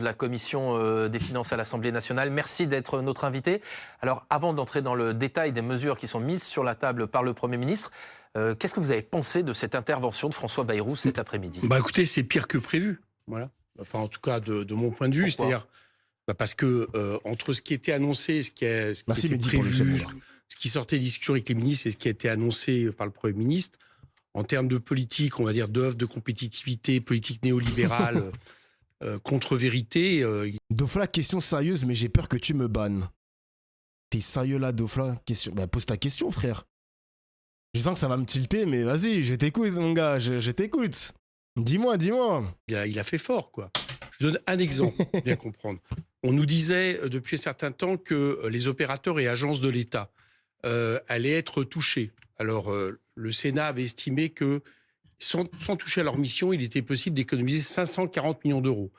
De la commission des finances à l'Assemblée nationale. Merci d'être notre invité. Alors, avant d'entrer dans le détail des mesures qui sont mises sur la table par le Premier ministre, qu'est-ce que vous avez pensé de cette intervention de François Bayrou cet après-midi? Écoutez, c'est pire que prévu. Voilà. Enfin, en tout cas, de mon point de vue. C'est-à-dire parce que entre ce qui était annoncé, ce qui était prévu, ce qui sortait des discussions avec les ministres et ce qui a été annoncé par le Premier ministre, en termes de politique, on va dire d'œuvre de compétitivité, politique néolibérale, contre-vérité. Dofla, question sérieuse, mais j'ai peur que tu me bannes. T'es sérieux là, Dofla? Question... pose ta question, frère. Je sens que ça va me tilter, mais vas-y, je t'écoute, mon gars, je t'écoute. Dis-moi. Il a fait fort, quoi. Je donne un exemple, pour bien comprendre. On nous disait depuis un certain temps que les opérateurs et agences de l'État allaient être touchés. Alors, le Sénat avait estimé que, sans toucher à leur mission, il était possible d'économiser 540 millions d'euros.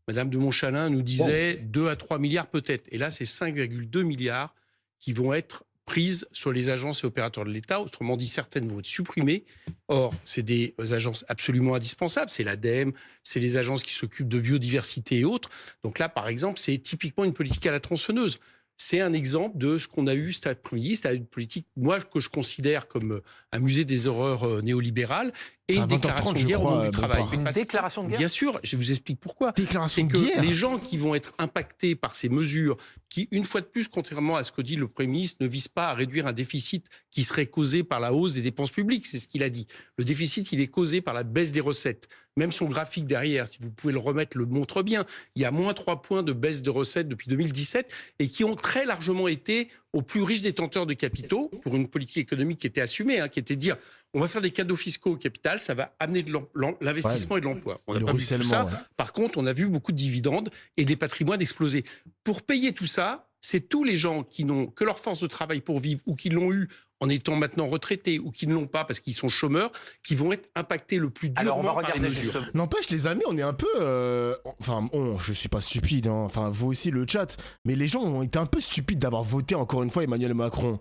Madame de Montchalin nous disait 2 à 3 milliards peut-être. Et là, c'est 5,2 milliards qui vont être prises sur les agences et opérateurs de l'État. Autrement dit, certaines vont être supprimées. Or, c'est des agences absolument indispensables. C'est l'ADEME, c'est les agences qui s'occupent de biodiversité et autres. Donc là, par exemple, c'est typiquement une politique à la tronçonneuse. C'est un exemple de ce qu'on a eu cet après-midi. C'est une politique, moi, que je considère comme un musée des horreurs néolibérales et une déclaration de guerre au monde du travail. Une déclaration de guerre ? Bien sûr, je vous explique pourquoi. Déclaration de guerre. guerre. Les gens qui vont être impactés par ces mesures, qui, une fois de plus, contrairement à ce que dit le Premier ministre, ne visent pas à réduire un déficit qui serait causé par la hausse des dépenses publiques, c'est ce qu'il a dit. Le déficit, il est causé par la baisse des recettes. Même son graphique derrière, si vous pouvez le remettre, le montre bien. Il y a moins 3 points de baisse de recettes depuis 2017 et qui ont très largement été aux plus riches détenteurs de capitaux pour une politique économique qui était assumée, qui était de dire on va faire des cadeaux fiscaux au capital, ça va amener de l'investissement et de l'emploi. On n'a pas vu tout ça. Par contre, on a vu beaucoup de dividendes et des patrimoines exploser. Pour payer tout ça, c'est tous les gens qui n'ont que leur force de travail pour vivre ou qui l'ont eu en étant maintenant retraités ou qui ne l'ont pas parce qu'ils sont chômeurs, qui vont être impactés le plus durement par les mesures. N'empêche, les amis, on est un peu... Enfin, je suis pas stupide, enfin, vous aussi, le chat, mais les gens ont été un peu stupides d'avoir voté, encore une fois, Emmanuel Macron.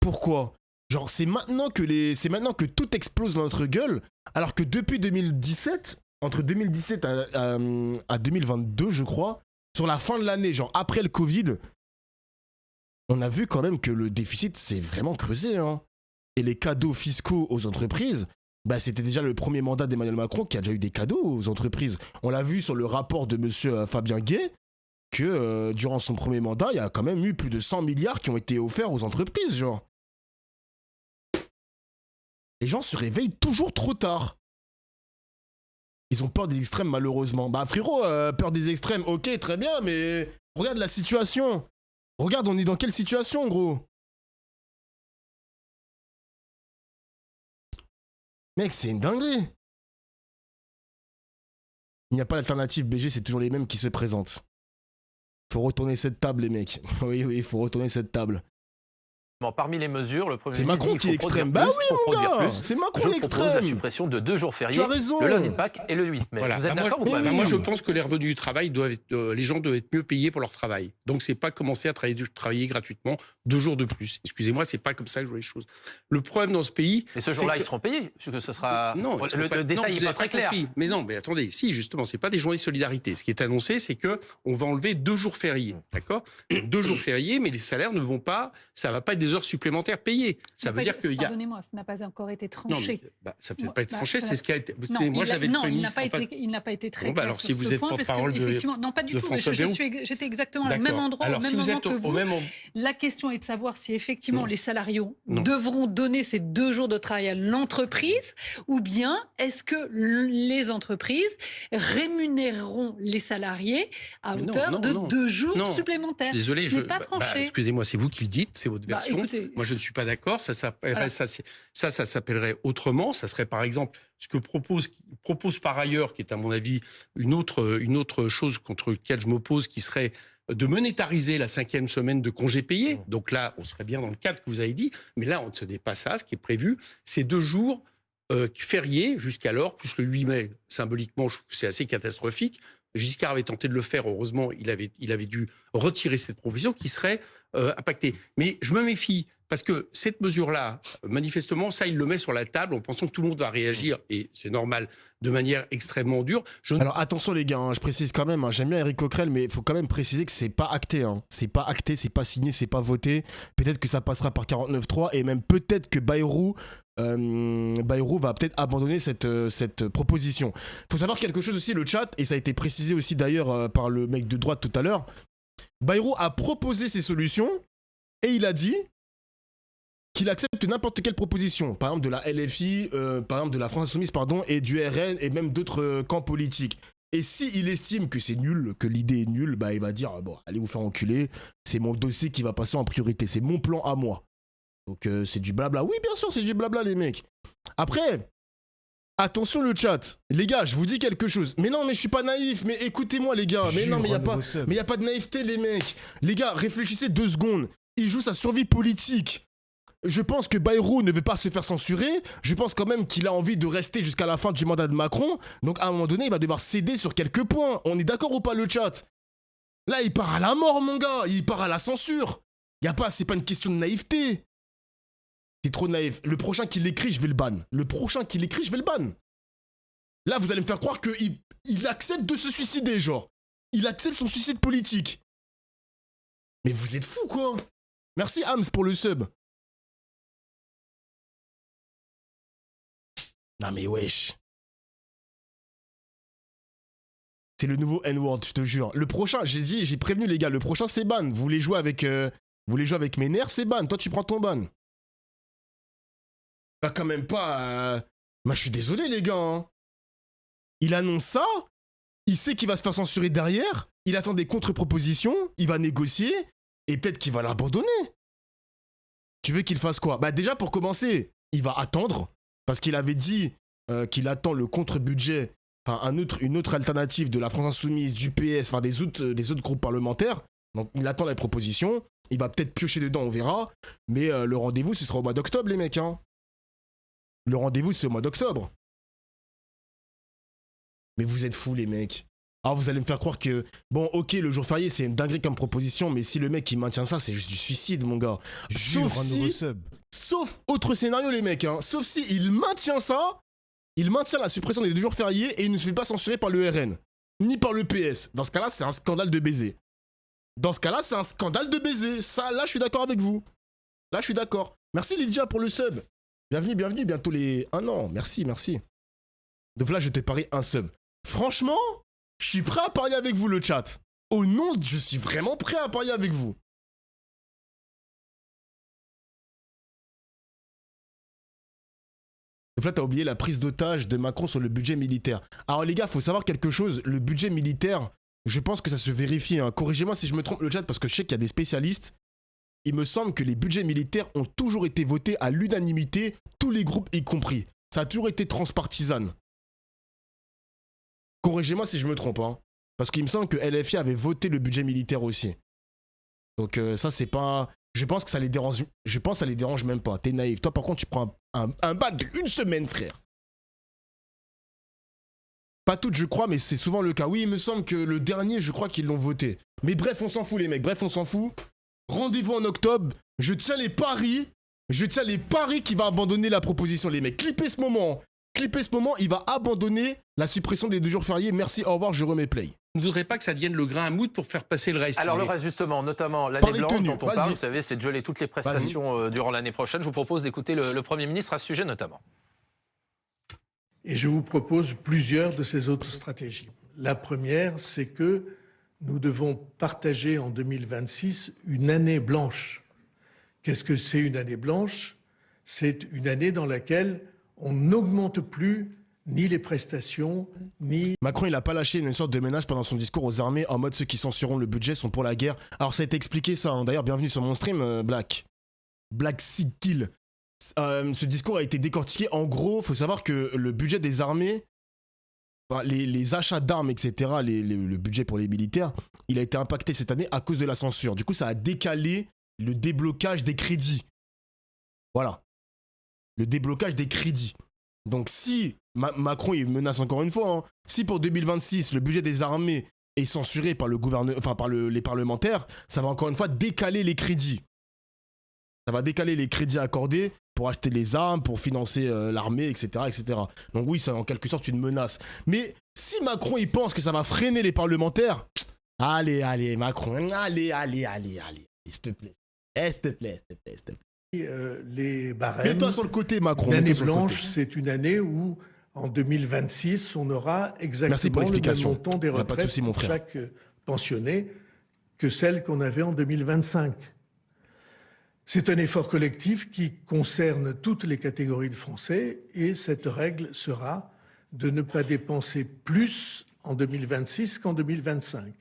Pourquoi ? Genre, c'est maintenant que tout explose dans notre gueule, alors que depuis 2017, entre 2017 à 2022, je crois, sur la fin de l'année, genre après le Covid, on a vu quand même que le déficit s'est vraiment creusé. Et les cadeaux fiscaux aux entreprises, c'était déjà le premier mandat d'Emmanuel Macron qui a déjà eu des cadeaux aux entreprises. On l'a vu sur le rapport de monsieur Fabien Gay, que durant son premier mandat, il y a quand même eu plus de 100 milliards qui ont été offerts aux entreprises, genre. Les gens se réveillent toujours trop tard. Ils ont peur des extrêmes, malheureusement. Frérot, peur des extrêmes, ok, très bien, mais regarde la situation. Regarde, on est dans quelle situation, gros? Mec, c'est une dinguerie. Il n'y a pas d'alternative, BG, c'est toujours les mêmes qui se présentent. Faut retourner cette table, les mecs. Oui, faut retourner cette table. Parmi les mesures, le Premier ministre. C'est Macron qui est extrême. Oui, mon gars, c'est Macron l'extrême. Je propose la suppression de 2 jours fériés, le lundi de Pâques et le 8 mai. Voilà. Vous êtes d'accord ou pas? Moi, je pense que les revenus du travail doivent être, les gens doivent être mieux payés pour leur travail. Donc, c'est pas commencer à travailler gratuitement 2 jours de plus. Excusez-moi, c'est pas comme ça que je vois les choses. Le problème dans ce pays. Mais ce jour-là, ils seront payés, puisque ce sera. Non, le détail n'est pas très clair. Mais non, mais attendez, si justement, c'est pas des journées de solidarité. Ce qui est annoncé, c'est que on va enlever 2 jours fériés, d'accord? 2 jours fériés, mais les salaires ne vont pas, ça va pas être des heures supplémentaires payées. Ça veut dire qu'il y a. Pardonnez-moi, ça n'a pas encore été tranché. Non, ça peut pas être tranché, c'est ce qui a été. Non, moi, j'avais le il n'a pas été très clair alors, sur si vous ce êtes point, porte-parole non, pas du tout. J'étais exactement au même endroit, au même moment que vous. La question est de savoir si effectivement les salariés devront donner ces 2 jours de travail à l'entreprise, ou bien est-ce que les entreprises rémunéreront les salariés à hauteur de 2 jours supplémentaires? Je suis désolé, ce n'est pas tranché. Excusez-moi, c'est vous qui le dites, c'est votre version. Écoutez, moi, je ne suis pas d'accord. Ça s'appellerait autrement. Ça serait, par exemple, ce que propose par ailleurs, qui est à mon avis une autre chose contre laquelle je m'oppose, qui serait de monétariser la 5e semaine de congés payés. Donc là, on serait bien dans le cadre que vous avez dit. Mais là, ce n'est pas ça. Ce qui est prévu, c'est 2 jours fériés jusqu'alors, plus le 8 mai. Symboliquement, je trouve que c'est assez catastrophique. Giscard avait tenté de le faire. Heureusement, il avait dû retirer cette proposition qui serait impactée. Mais je me méfie Parce que cette mesure-là, manifestement, ça, il le met sur la table en pensant que tout le monde va réagir, et c'est normal, de manière extrêmement dure. Alors attention les gars, je précise quand même, j'aime bien Éric Coquerel, mais il faut quand même préciser que c'est pas acté. C'est pas acté, c'est pas signé, c'est pas voté. Peut-être que ça passera par 49.3 et même peut-être que Bayrou va peut-être abandonner cette proposition. Il faut savoir quelque chose aussi, le chat, et ça a été précisé aussi d'ailleurs par le mec de droite tout à l'heure. Bayrou a proposé ses solutions et il a dit qu'il accepte n'importe quelle proposition, par exemple de la LFI, par exemple de la France Insoumise, et du RN et même d'autres camps politiques. Et s'il estime que c'est nul, que l'idée est nulle, il va dire bon, allez vous faire enculer, c'est mon dossier qui va passer en priorité, c'est mon plan à moi. Donc c'est du blabla. Oui, bien sûr, c'est du blabla, les mecs. Après, attention le chat. Les gars, je vous dis quelque chose. Mais non, mais je suis pas naïf. Mais écoutez-moi, les gars. Mais non, mais y a pas de naïveté, les mecs. Les gars, réfléchissez 2 secondes. Il joue sa survie politique. Je pense que Bayrou ne veut pas se faire censurer. Je pense quand même qu'il a envie de rester jusqu'à la fin du mandat de Macron. Donc à un moment donné, il va devoir céder sur quelques points. On est d'accord ou pas, le chat? Là, il part à la mort, mon gars. Il part à la censure. C'est pas une question de naïveté. C'est trop naïf. Le prochain qui l'écrit, je vais le ban. Là, vous allez me faire croire qu'il accepte de se suicider, genre. Il accepte son suicide politique. Mais vous êtes fous, quoi. Merci, Hams, pour le sub. Non, mais wesh. C'est le nouveau N-word, je te jure. Le prochain, j'ai prévenu les gars, le prochain, c'est ban. Vous voulez jouer avec mes nerfs, c'est ban. Toi, tu prends ton ban. Bah quand même pas... Moi je suis désolé les gars. Il annonce ça, il sait qu'il va se faire censurer derrière, il attend des contre-propositions, il va négocier, et peut-être qu'il va l'abandonner. Tu veux qu'il fasse quoi? Bah déjà pour commencer, il va attendre, parce qu'il avait dit qu'il attend le contre-budget, enfin une autre alternative de la France Insoumise, du PS, enfin des autres groupes parlementaires. Donc il attend les propositions, il va peut-être piocher dedans, on verra, mais le rendez-vous ce sera au mois d'octobre les mecs, hein. Le rendez-vous, c'est au mois d'octobre. Mais vous êtes fous, les mecs. Alors, vous allez me faire croire que... Bon, ok, le jour férié, c'est une dinguerie comme proposition, mais si le mec, il maintient ça, c'est juste du suicide, mon gars. Sauf autre scénario, les mecs, hein. Sauf si il maintient ça, il maintient la suppression des 2 jours fériés et il ne se fait pas censurer par le RN, ni par le PS. Dans ce cas-là, c'est un scandale de baiser. Ça, là, je suis d'accord avec vous. Là, je suis d'accord. Merci, Lydia, pour le sub. Bienvenue, bientôt les 1 an, merci. Donc là, je te parie un sub. Franchement, je suis prêt à parier avec vous, le chat. Je suis vraiment prêt à parier avec vous. Donc là, t'as oublié la prise d'otage de Macron sur le budget militaire. Alors les gars, faut savoir quelque chose, le budget militaire, je pense que ça se vérifie, hein. Corrigez-moi si je me trompe, le chat, parce que je sais qu'il y a des spécialistes. Il me semble que les budgets militaires ont toujours été votés à l'unanimité, tous les groupes y compris. Ça a toujours été transpartisan. Corrigez-moi si je me trompe, hein. Parce qu'il me semble que LFI avait voté le budget militaire aussi. Donc ça, c'est pas... Je pense que ça les dérange... Je pense que ça les dérange même pas. T'es naïf. Toi, par contre, tu prends un bat d'1 semaine, frère. Pas toutes, je crois, mais c'est souvent le cas. Oui, il me semble que le dernier, je crois qu'ils l'ont voté. Mais bref, on s'en fout, les mecs. Rendez-vous en octobre, je tiens les paris qu'il va abandonner la proposition, les mecs. Clippez ce moment, il va abandonner la suppression des 2 jours fériés. Merci, au revoir, je remets play. Je ne voudrais pas que ça devienne le grain à moudre pour faire passer le reste. Alors le reste justement, notamment l'année blanche dont on parle, vous savez, c'est de geler toutes les prestations durant l'année prochaine. Je vous propose d'écouter le Premier ministre à ce sujet notamment. Et je vous propose plusieurs de ces autres stratégies. La première, c'est que nous devons partager en 2026 une année blanche. Qu'est-ce que c'est une année blanche? C'est une année dans laquelle on n'augmente plus ni les prestations, ni... Macron, il n'a pas lâché une sorte de ménage pendant son discours aux armées, en mode ceux qui censureront le budget sont pour la guerre. Alors ça a été expliqué ça, hein. D'ailleurs, bienvenue sur mon stream, Black Sick Kill. Ce discours a été décortiqué. En gros, il faut savoir que le budget des armées, les achats d'armes, etc., le budget pour les militaires, il a été impacté cette année à cause de la censure. Du coup, ça a décalé le déblocage des crédits. Voilà. Le déblocage des crédits. Donc si Macron, il menace encore une fois, hein, si pour 2026, le budget des armées est censuré par le gouvernement, enfin par les parlementaires, ça va encore une fois décaler les crédits. Ça va décaler les crédits accordés pour acheter les armes, pour financer l'armée, etc., etc. Donc oui, c'est en quelque sorte une menace. Mais si Macron, il pense que ça va freiner les parlementaires, allez, Macron, allez, s'il te plaît. S'il te plaît. Les barèmes. Mets-toi sur le côté, Macron. L'année blanche, c'est une année où, en 2026, on aura exactement le même montant des retraites pour chaque pensionné que celle qu'on avait en 2025. C'est un effort collectif qui concerne toutes les catégories de Français et cette règle sera de ne pas dépenser plus en 2026 qu'en 2025.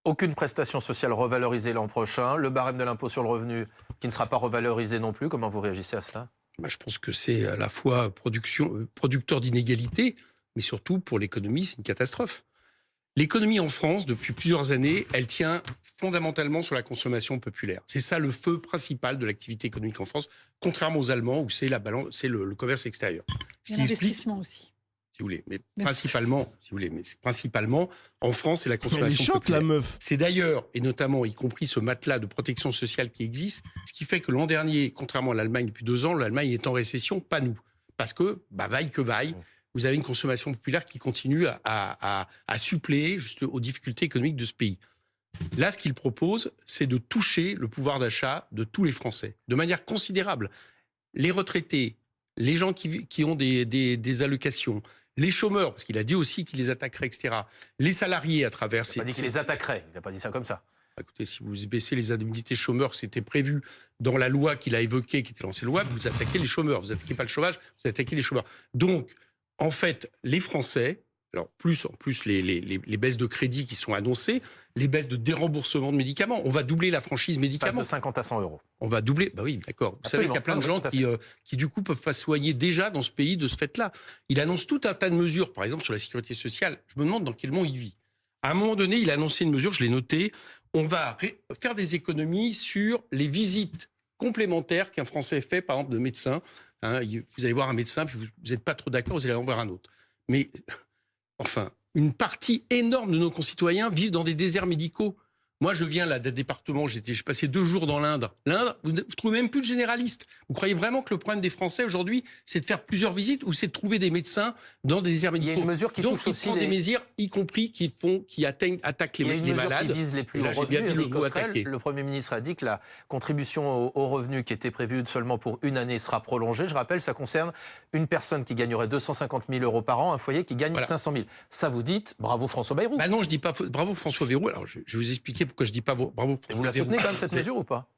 Aucune prestation sociale revalorisée l'an prochain, le barème de l'impôt sur le revenu qui ne sera pas revalorisé non plus. Comment vous réagissez à cela ? Je pense que c'est à la fois producteur d'inégalités, mais surtout pour l'économie, c'est une catastrophe. L'économie en France, depuis plusieurs années, elle tient fondamentalement sur la consommation populaire. C'est ça le feu principal de l'activité économique en France, contrairement aux Allemands où c'est le commerce extérieur. Et l'investissement aussi. Si vous voulez, mais principalement, en France, c'est la consommation populaire. La meuf. C'est d'ailleurs, et notamment, y compris ce matelas de protection sociale qui existe, ce qui fait que l'an dernier, contrairement à l'Allemagne depuis 2 ans, l'Allemagne est en récession, pas nous. Parce que, vaille que vaille, vous avez une consommation populaire qui continue à suppléer juste aux difficultés économiques de ce pays. Là, ce qu'il propose, c'est de toucher le pouvoir d'achat de tous les Français, de manière considérable. Les retraités, les gens qui ont des allocations, les chômeurs, parce qu'il a dit aussi qu'il les attaquerait, etc. Les salariés à travers... Il n'a pas dit qu'il les attaquerait, il n'a pas dit ça comme ça. Écoutez, si vous baissez les indemnités chômeurs, c'était prévu dans la loi qu'il a évoquée, qui était l'ancienne loi, vous attaquez les chômeurs. Vous n'attaquez pas le chômage, vous attaquez les chômeurs. Donc, en fait, les Français, alors en plus les baisses de crédit qui sont annoncées, les baisses de déremboursement de médicaments, on va doubler la franchise médicaments. Passe de 50 à 100 euros. On va doubler, oui, d'accord. Vous savez qu'il y a plein de gens qui du coup peuvent pas se soigner déjà dans ce pays de ce fait-là. Il annonce tout un tas de mesures, par exemple sur la sécurité sociale. Je me demande dans quel monde il vit. À un moment donné, il a annoncé une mesure, je l'ai noté, on va faire des économies sur les visites complémentaires qu'un Français fait, par exemple, de médecin. Vous allez voir un médecin, puis vous n'êtes pas trop d'accord, vous allez en voir un autre. Mais, enfin, une partie énorme de nos concitoyens vivent dans des déserts médicaux. Moi, je viens là d'un département, j'ai passé 2 jours dans l'Indre. L'Indre, vous ne trouvez même plus de généralistes. Vous croyez vraiment que le problème des Français aujourd'hui, c'est de faire plusieurs visites ou c'est de trouver des médecins dans des déserts médicaux ? Il y a une mesure qui donc, touche aussi des mesures, y compris qui attaquent les malades. Il y a une mesure qui vise les plus hauts revenus. Le Premier ministre a dit que la contribution aux revenus qui était prévue seulement pour une année sera prolongée. Je rappelle, ça concerne une personne qui gagnerait 250 000 euros par an, un foyer qui gagne 500 000. Ça, vous dites, bravo François Bayrou. Non, je dis pas bravo François Bayrou. Alors, je vais vous expliquer pourquoi je dis pas bravo. Vous la soutenez quand même cette mesure ou pas ?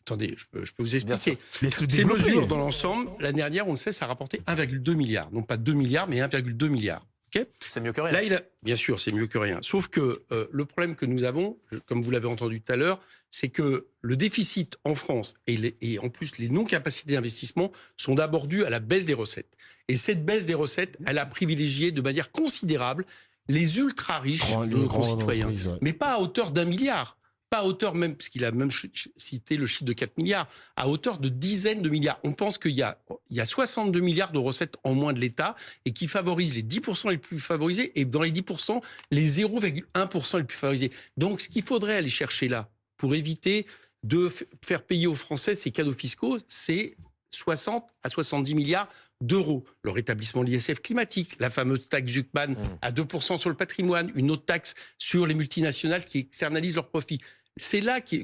Attendez, je peux vous expliquer. Ces mesures dans l'ensemble, l'année dernière, on le sait, ça a rapporté 1,2 milliard. Non pas 2 milliards, mais 1,2 milliard. Okay, c'est mieux que rien. Là, bien sûr, c'est mieux que rien. Sauf que le problème que nous avons, comme vous l'avez entendu tout à l'heure, c'est que le déficit en France et en plus les non-capacités d'investissement sont d'abord dus à la baisse des recettes. Et cette baisse des recettes, elle a privilégié de manière considérable les ultra-riches de nos concitoyens. Mais pas à hauteur d'1 milliard. Pas à hauteur même, parce qu'il a même cité le chiffre de 4 milliards, à hauteur de dizaines de milliards. On pense qu'il y a 62 milliards de recettes en moins de l'État et qui favorisent les 10% les plus favorisés et dans les 10%, les 0,1% les plus favorisés. Donc ce qu'il faudrait aller chercher là, pour éviter de faire payer aux Français ces cadeaux fiscaux, c'est 60 à 70 milliards d'euros. Le rétablissement de l'ISF climatique, la fameuse taxe Zuckman à 2% sur le patrimoine, une autre taxe sur les multinationales qui externalisent leurs profits. C'est là que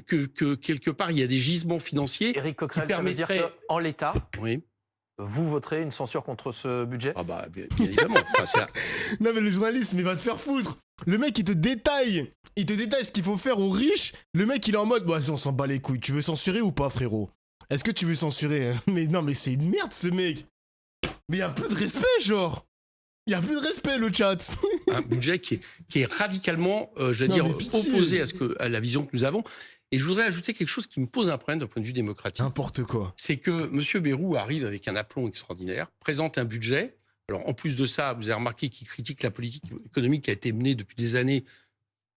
quelque part, il y a des gisements financiers. Éric Coquerel, qui permettraient... ça veut dire qu'en l'état, oui, vous voterez une censure contre ce budget ? Ah bah, bien évidemment. Non mais le journaliste, il va te faire foutre. Le mec, il te détaille ce qu'il faut faire aux riches. Le mec, il est en mode, bah, on s'en bat les couilles. Tu veux censurer ou pas, frérot ? Est-ce que tu veux censurer ? Mais non, mais c'est une merde, ce mec. Mais y a plus de respect, genre. Il y a plus de respect, le chat. Un budget qui est radicalement, opposé à la vision que nous avons. Et je voudrais ajouter quelque chose qui me pose un problème d'un point de vue démocratique. N'importe quoi. C'est que M. Bayrou arrive avec un aplomb extraordinaire, présente un budget. Alors, en plus de ça, vous avez remarqué qu'il critique la politique économique qui a été menée depuis des années.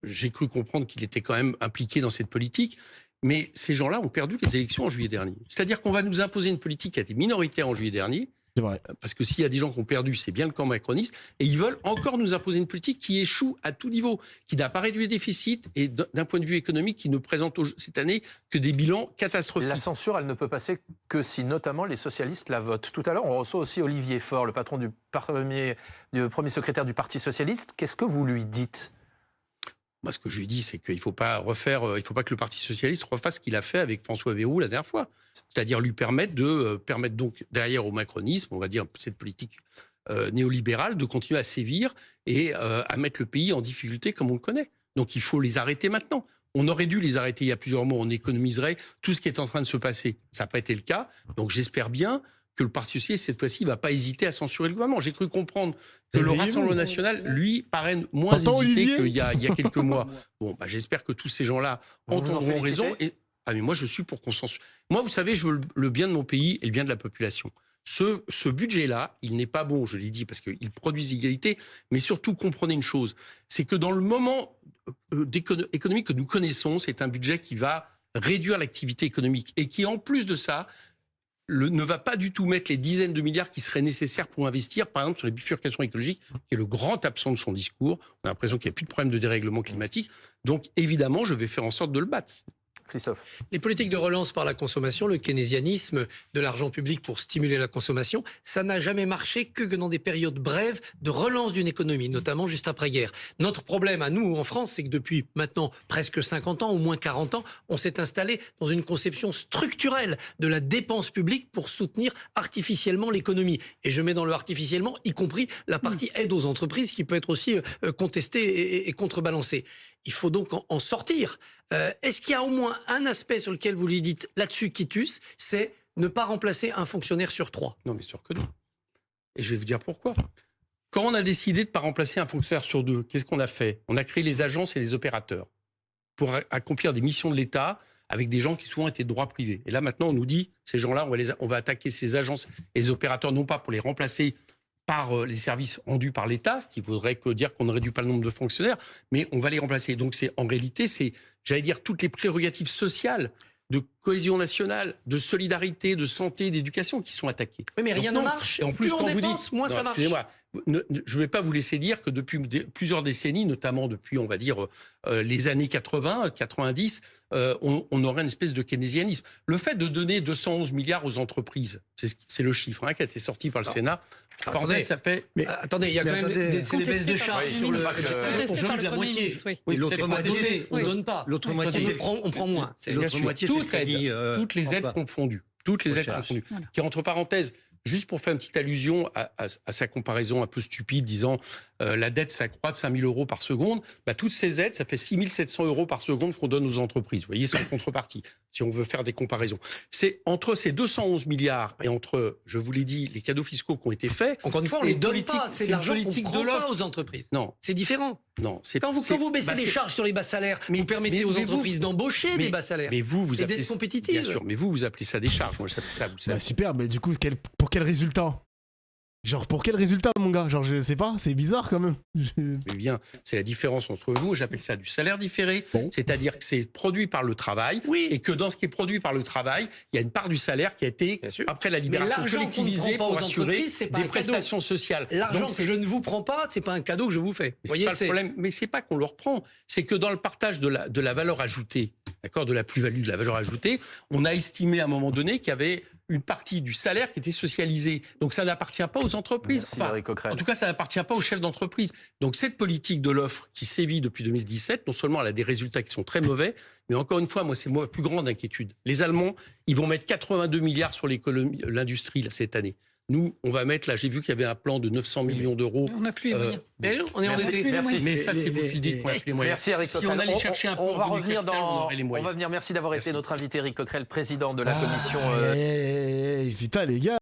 J'ai cru comprendre qu'il était quand même impliqué dans cette politique. Mais ces gens-là ont perdu les élections en juillet dernier. C'est-à-dire qu'on va nous imposer une politique qui a été minoritaire en juillet dernier C'est vrai. Parce que s'il y a des gens qui ont perdu, c'est bien le camp macroniste. Et ils veulent encore nous imposer une politique qui échoue à tout niveau, qui n'a pas réduit les déficits et d'un point de vue économique, qui ne présente cette année que des bilans catastrophiques. La censure, elle ne peut passer que si notamment les socialistes la votent. Tout à l'heure, on reçoit aussi Olivier Faure, le patron du premier secrétaire du Parti socialiste. Qu'est-ce que vous lui dites ? Moi, ce que je lui dis, c'est qu'il ne faut pas que le Parti socialiste refasse ce qu'il a fait avec François Bayrou la dernière fois. C'est-à-dire lui permettre donc derrière au macronisme, on va dire cette politique néolibérale, de continuer à sévir et à mettre le pays en difficulté comme on le connaît. Donc il faut les arrêter maintenant. On aurait dû les arrêter il y a plusieurs mois, on économiserait tout ce qui est en train de se passer. Ça n'a pas été le cas, donc j'espère bien que le Parti socialiste, cette fois-ci, ne va pas hésiter à censurer le gouvernement. J'ai cru comprendre que le Rassemblement national, lui, paraît moins hésité qu'il y a quelques mois. Bon, j'espère que tous ces gens-là ont raison. Mais moi, je suis pour qu'on censure. Moi, vous savez, je veux le bien de mon pays et le bien de la population. Ce budget-là, il n'est pas bon, je l'ai dit, parce qu'il produit l'égalité, mais surtout, comprenez une chose, c'est que dans le moment économique que nous connaissons, c'est un budget qui va réduire l'activité économique et qui, en plus de ça, ne va pas du tout mettre les dizaines de milliards qui seraient nécessaires pour investir, par exemple, sur les bifurcations écologiques, qui est le grand absent de son discours. On a l'impression qu'il n'y a plus de problème de dérèglement climatique. Donc, évidemment, je vais faire en sorte de le battre. Christophe. Les politiques de relance par la consommation, le keynésianisme, de l'argent public pour stimuler la consommation, ça n'a jamais marché que dans des périodes brèves de relance d'une économie, notamment juste après-guerre. Notre problème à nous, en France, c'est que depuis maintenant presque 50 ans, au moins 40 ans, on s'est installé dans une conception structurelle de la dépense publique pour soutenir artificiellement l'économie. Et je mets dans le artificiellement, y compris la partie aide aux entreprises qui peut être aussi contestée et contrebalancée. Il faut donc en sortir. Est-ce qu'il y a au moins un aspect sur lequel vous lui dites là-dessus quitus, c'est ne pas remplacer un fonctionnaire sur 3? Non, mais sûr que non. Et je vais vous dire pourquoi. Quand on a décidé de ne pas remplacer un fonctionnaire sur 2, qu'est-ce qu'on a fait? On a créé les agences et les opérateurs pour accomplir des missions de l'État avec des gens qui souvent étaient de droit privé. Et là, maintenant, on nous dit, ces gens-là, on va attaquer ces agences et les opérateurs, non pas pour les remplacer par les services rendus par l'État, ce qui voudrait dire qu'on ne réduit pas le nombre de fonctionnaires, mais on va les remplacer. Donc en réalité, c'est, j'allais dire, toutes les prérogatives sociales de cohésion nationale, de solidarité, de santé, d'éducation qui sont attaquées. Oui, mais rien ne marche. Et en plus, plus quand on dépense, moins ça marche. Excusez-moi, je ne vais pas vous laisser dire que depuis plusieurs décennies, notamment depuis, on va dire, les années 80, 90, on aurait une espèce de keynésianisme. Le fait de donner 211 milliards aux entreprises, c'est le chiffre qui a été sorti par le Sénat. Attendez, ça fait... mais attendez, il y a quand même des baisses de charges sur le on de la moitié. Oui, l'autre moitié, on ne donne pas. L'autre moitié, on prend moins. L'autre moitié, toutes les aides confondues. Toutes les aides confondues. Qui, entre parenthèses, juste pour faire une petite allusion à sa comparaison un peu stupide, disant la dette, ça croît de 5 000 € par seconde, toutes ces aides, ça fait 6 700 € par seconde qu'on donne aux entreprises. Vous voyez, sans contrepartie, si on veut faire des comparaisons. C'est entre ces 211 milliards et entre, je vous l'ai dit, les cadeaux fiscaux qui ont été faits. Encore une fois, on les donne pas, c'est de l'argent qu'on prend pas aux entreprises. Non. C'est différent. Non, quand vous baissez les charges sur les bas salaires, vous permettez aux entreprises d'embaucher des bas salaires. Mais vous et d'être compétitives. Bien sûr, mais vous appelez ça des charges. Moi, ça, vous savez. Super, mais du coup, pour quel résultat? Genre, pour quel résultat, mon gars? Genre, je sais pas, c'est bizarre quand même. Mais bien, c'est la différence entre vous, j'appelle ça du salaire différé, c'est-à-dire que c'est produit par le travail, et que dans ce qui est produit par le travail, il y a une part du salaire qui a été, après la libération, collectivisée pour assurer des prestations sociales. L'argent que je ne vous prends pas, c'est pas un cadeau que je vous fais. Vous voyez, c'est pas le problème, mais c'est pas qu'on le reprend, c'est que dans le partage de la valeur ajoutée, d'accord, de la plus-value, de la valeur ajoutée, on a estimé à un moment donné qu'il y avait une partie du salaire qui était socialisée. Donc ça n'appartient pas aux entreprises. En tout cas, ça n'appartient pas aux chefs d'entreprise. Donc cette politique de l'offre qui sévit depuis 2017, non seulement elle a des résultats qui sont très mauvais, mais encore une fois, moi, c'est ma plus grande inquiétude. Les Allemands, ils vont mettre 82 milliards sur l'industrie cette année. Nous, on va mettre, là, j'ai vu qu'il y avait un plan de 900 millions d'euros. On n'a plus les moyens. On est endetté. Merci. Mais ça, c'est vous qui le dites. Merci, Éric Coquerel. Si on allait chercher un peu, on va revenir dans. On va venir. Merci d'avoir été notre invité, Éric Coquerel, président de la commission. Putain, les gars.